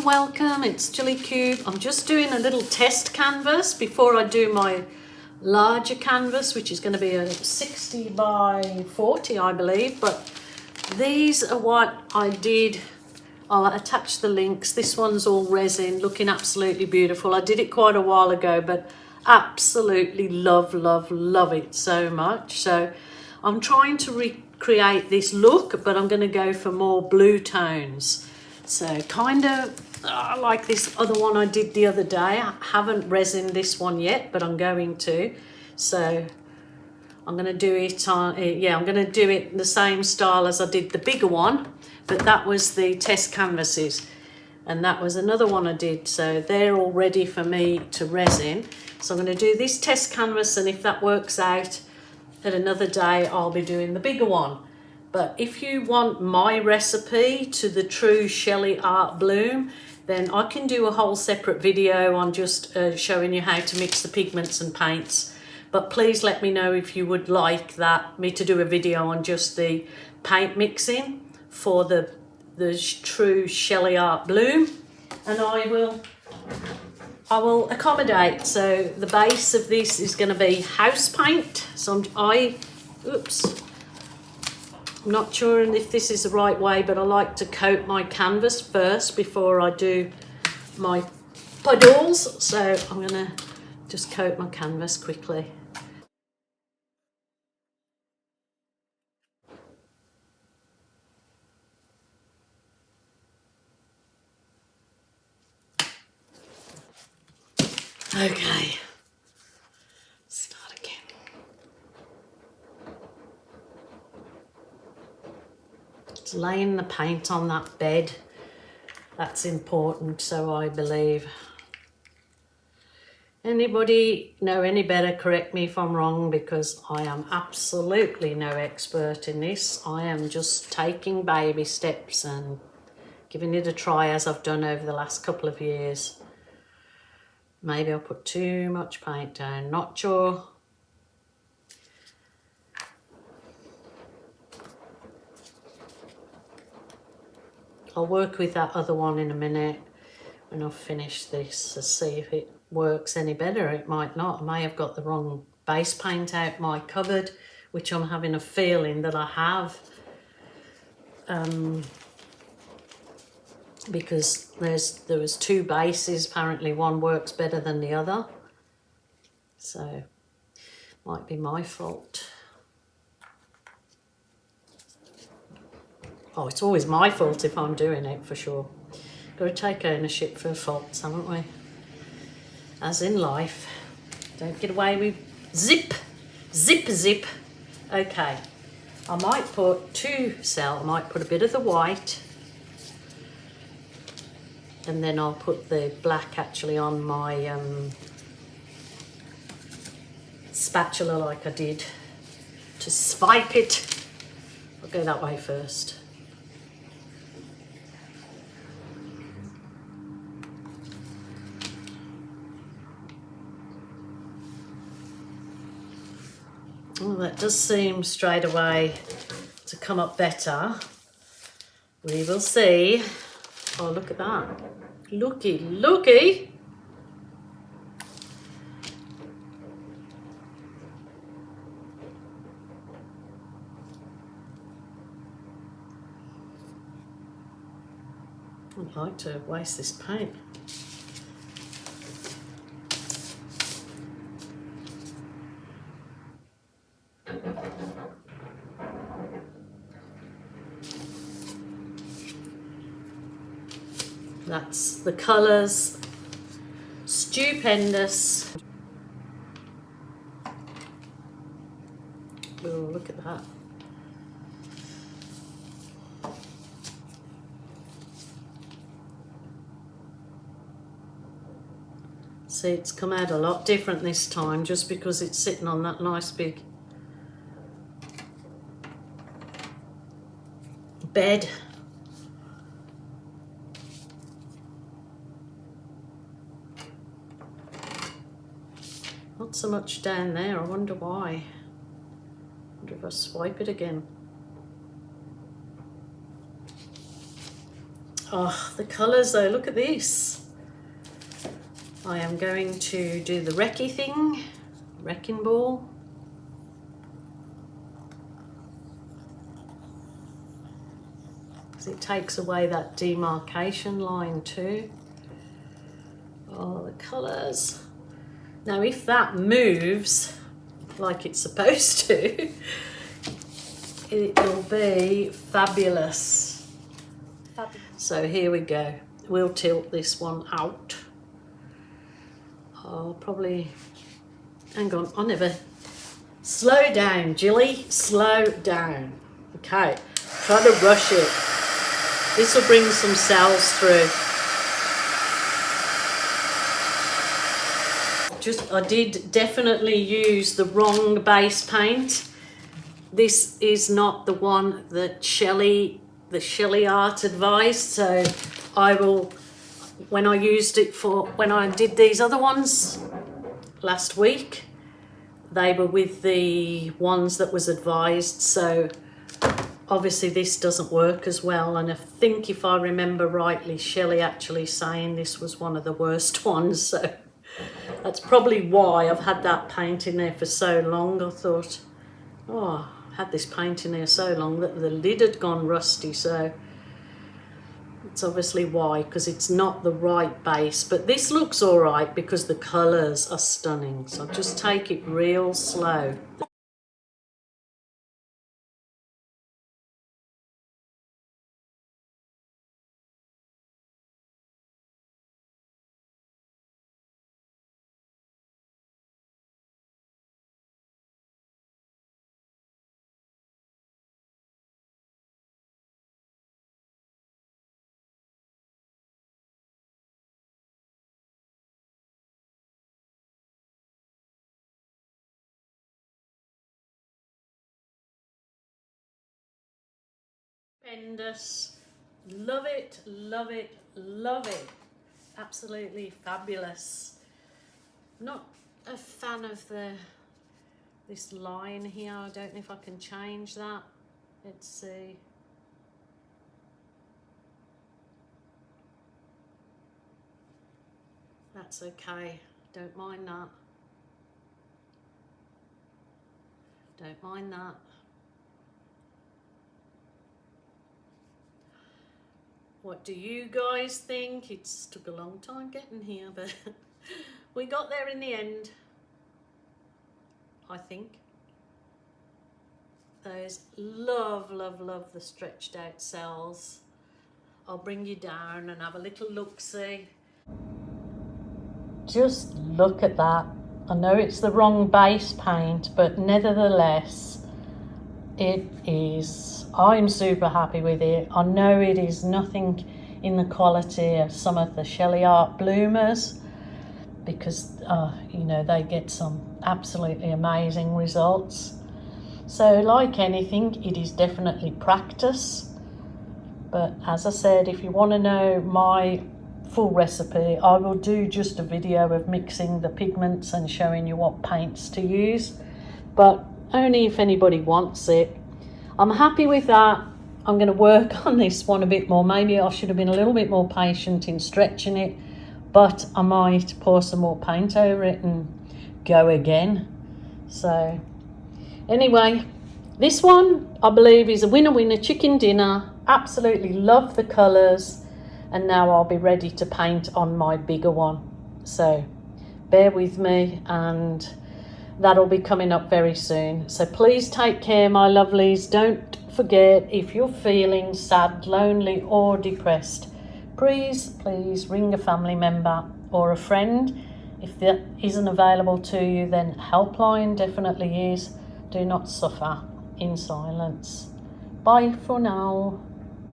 welcome. It's Chili Cube. I'm just doing a little test canvas before I do my larger canvas, which is going to be a 60 by 40, I believe. But these are what I did. I'll attach the links. This one's all resin, looking absolutely beautiful. I did it quite a while ago, but absolutely love it so much. So I'm trying to recreate this look, but I'm going to go for more blue tones. So kind of like this other one I did the other day. I haven't resined this one yet, but I'm going to. So I'm going to do it on, I'm going to do it in the same style as I did the bigger one, but that was the test canvases. And that was another one I did. So they're all ready for me to resin. So I'm going to do this test canvas, and if that works out at another day, I'll be doing the bigger one. But if you want my recipe to the true Shelley Art Bloom, then I can do a whole separate video on just showing you how to mix the pigments and paints. But please let me know if you would like me to do a video on just the paint mixing for the true Shelley Art Bloom, and I will accommodate. So the base of this is going to be house paint. So I'm not sure if this is the right way, but I like to coat my canvas first before I do my puddles. So I'm going to just coat my canvas quickly. Okay, start again. It's laying the paint on that bed. That's important, so I believe. Anybody know any better, correct me if I'm wrong, because I am absolutely no expert in this. I am just taking baby steps and giving it a try as I've done over the last couple of years. Maybe I'll put too much paint down, not sure. I'll work with that other one in a minute when I've finished this to see if it works any better. It might not. I may have got the wrong base paint out my cupboard, which I'm having a feeling that I have. Because there was two bases, apparently one works better than the other, so might be my fault. Oh, it's always my fault if I'm doing it, for sure. Got to take ownership for faults, haven't we? As in life, don't get away with zip. Okay, I might put I might put a bit of the white, and then I'll put the black actually on my spatula like I did to swipe it. I'll go that way first. Well, that does seem straight away to come up better. We will see. Oh, look at that. Looky. I'd like to waste this paint. That's the colours, stupendous. Oh, look at that. See, it's come out a lot different this time just because it's sitting on that nice big bed. Not so much down there. I wonder why. I wonder if I swipe it again. Oh, the colours though, look at this. I am going to do the recce thing, wrecking ball. Because it takes away that demarcation line too. Oh, the colours. Now if that moves like it's supposed to, it will be fabulous. So here we go. We'll tilt this one out. I'll probably, hang on, I never, slow down, Jilly, slow down. Okay, try to rush it. This will bring some cells through. I did definitely use the wrong base paint. This is not the one that the Shelley Art advised, so I will, when I used it for, when I did these other ones last week, they were with the ones that was advised, so obviously this doesn't work as well, and I think if I remember rightly, Shelley actually saying this was one of the worst ones, so that's probably why I've had that paint in there for so long. I thought, oh, I've had this paint in there so long that the lid had gone rusty, so it's obviously why, because it's not the right base. But this looks all right because the colours are stunning, so just take it real slow. Tremendous. Love it, love it, love it. Absolutely fabulous. Not a fan of this line here. I don't know if I can change that. Let's see. That's okay. Don't mind that. Don't mind that. What do you guys think? It's took a long time getting here, but we got there in the end, I think. Those love, love, love the stretched out cells. I'll bring you down and have a little look-see. Just look at that. I know it's the wrong base paint, but nevertheless, it is, I'm super happy with it. I know it is nothing in the quality of some of the Shelley Art bloomers because, you know, they get some absolutely amazing results. So like anything, it is definitely practice. But as I said, if you want to know my full recipe, I will do just a video of mixing the pigments and showing you what paints to use, but only if anybody wants it. I'm happy with that. I'm going to work on this one a bit more. Maybe I should have been a little bit more patient in stretching it, but I might pour some more paint over it and go again. So anyway, this one I believe is a winner chicken dinner. Absolutely love the colours, and now I'll be ready to paint on my bigger one. So bear with me, and that'll be coming up very soon. So please take care, my lovelies. Don't forget, if you're feeling sad, lonely or depressed, please ring a family member or a friend. If that isn't available to you, then helpline definitely is. Do not suffer in silence. Bye for now.